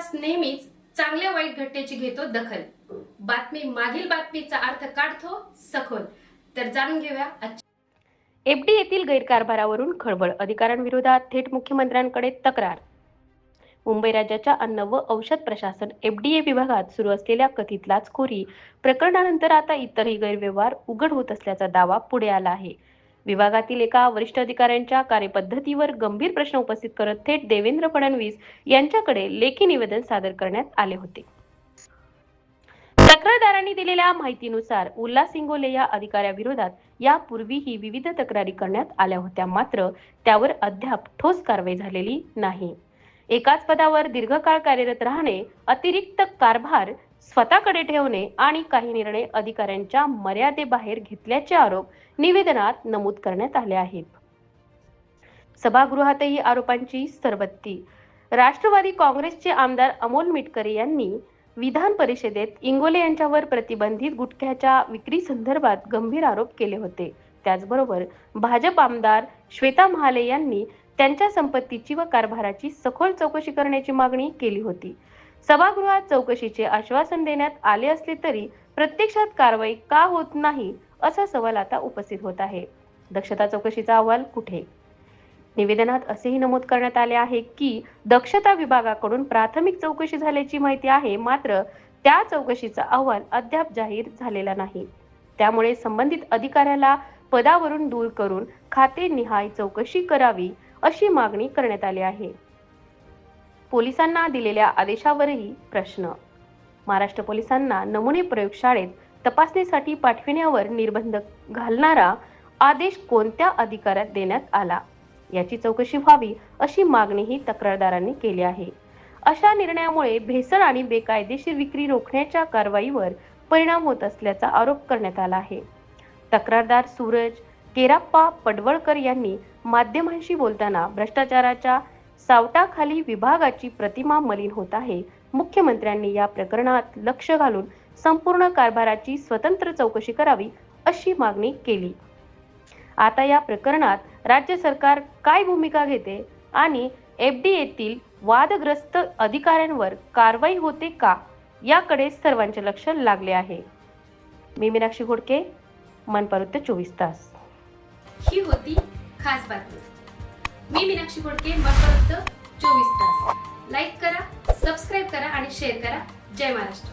विकास नेहमीच चांगल्या वाईट घटनेची घेतो दखल. बातमी मागील बातमीचा अर्थ काढतो सखोल. तर जाणून घेऊया. एफडी येथील गैरकारभारावरून खळबळ, अधिकाऱ्यांविरोधात थेट मुख्यमंत्र्यांकडे तक्रार. मुंबई राज्याच्या अन्न व औषध प्रशासन एफडीए विभागात सुरू असलेल्या कथित लाचखोरी प्रकरणानंतर आता इतरही गैरव्यवहार उघड होत असल्याचा दावा पुढे आला आहे. विभागातील एका वरिष्ठ अधिकाऱ्यांच्या कार्यपद्धतीवर गंभीर प्रश्न उपस्थित करत थेट देवेंद्र फडणवीस यांच्याकडे लेखी निवेदन सादर करण्यात आले होते. तक्रारदारांनी दिलेल्या माहितीनुसार उल्हास इंगोले या अधिकाऱ्याविरोधात यापूर्वीही विविध तक्रारी करण्यात आल्या होत्या, मात्र त्यावर अद्याप ठोस कारवाई झालेली नाही. एकाच पदावर दीर्घकाळ कार्यरत राहणे, अतिरिक्त कारभार स्वतःकडे ठेवणे आणि काही निर्णय अधिकाऱ्यांच्या मर्यादेबाहेर घेतल्याचे आरोप निवेदनात नमूद करण्यात आले आहेत. सभागृहातही आरोपांची सरबत्ती. राष्ट्रवादी काँग्रेसचे आमदार अमोल मिटकरी यांनी विधान परिषदेत इंगोले यांच्यावर प्रतिबंधित गुटख्याच्या विक्री संदर्भात गंभीर आरोप केले होते. त्याचबरोबर भाजप आमदार श्वेता महाले यांनी त्यांच्या संपत्तीची व कारभाराची सखोल चौकशी करण्याची मागणी केली होती. सभागृहात चौकशीचे आश्वासन देण्यात आले असले तरी प्रत्यक्षात कारवाई का होत नाही असा सवाल आता उपस्थित होत आहे. दक्षता चौकशीचा अहवाल कुठे? निवेदनात असेही नमूद करण्यात आले आहे की दक्षता विभागाकडून प्राथमिक चौकशी झाल्याची माहिती आहे, मात्र त्या चौकशीचा अहवाल अद्याप जाहीर झालेला नाही. त्यामुळे संबंधित अधिकाऱ्याला पदावरून दूर करून खातेनिहाय चौकशी करावी अशी मागणी करण्यात आली आहे. पोलिसांना दिलेल्या आदेशावरही प्रश्न. महाराष्ट्र पोलिसांना नमुने प्रयोगशाळेत तपासणीसाठी पाठविण्यावर निर्बंध घालणारा आदेश कोणत्या अधिकाऱ्यात देण्यात आला याची चौकशी व्हावी अशी मागणीही तक्रारदारांनी केली आहे. अशा निर्णयामुळे भेसळ आणि बेकायदेशीर विक्री रोखण्याच्या कारवाईवर परिणाम होत असल्याचा आरोप करण्यात आला आहे. तक्रारदार सूरज केराप्पा पडवळकर यांनी माध्यमांशी बोलताना भ्रष्टाचाराच्या सावटाखाली विभागाची प्रतिमा मलिन होत आहे. मुख्यमंत्र्यांनी या प्रकरणात लक्ष घालून संपूर्ण कारभाराची स्वतंत्र चौकशी करावी अशी मागणी केली. आता या प्रकरणात राज्य सरकार काय भूमिका घेते आणि एफडीएतील वादग्रस्त अधिकाऱ्यांवर कारवाई होते का याकडे सर्वांचे लक्ष लागले आहे. मी मीनाक्षी घोडके, मनपरुत्त 24 तास. ही होती खास बातमी. मी मीनाक्षी घोडके, मनपरुत्त 24 तास. लाईक करा, सबस्क्राईब करा आणि शेअर करा. जय महाराष्ट्र.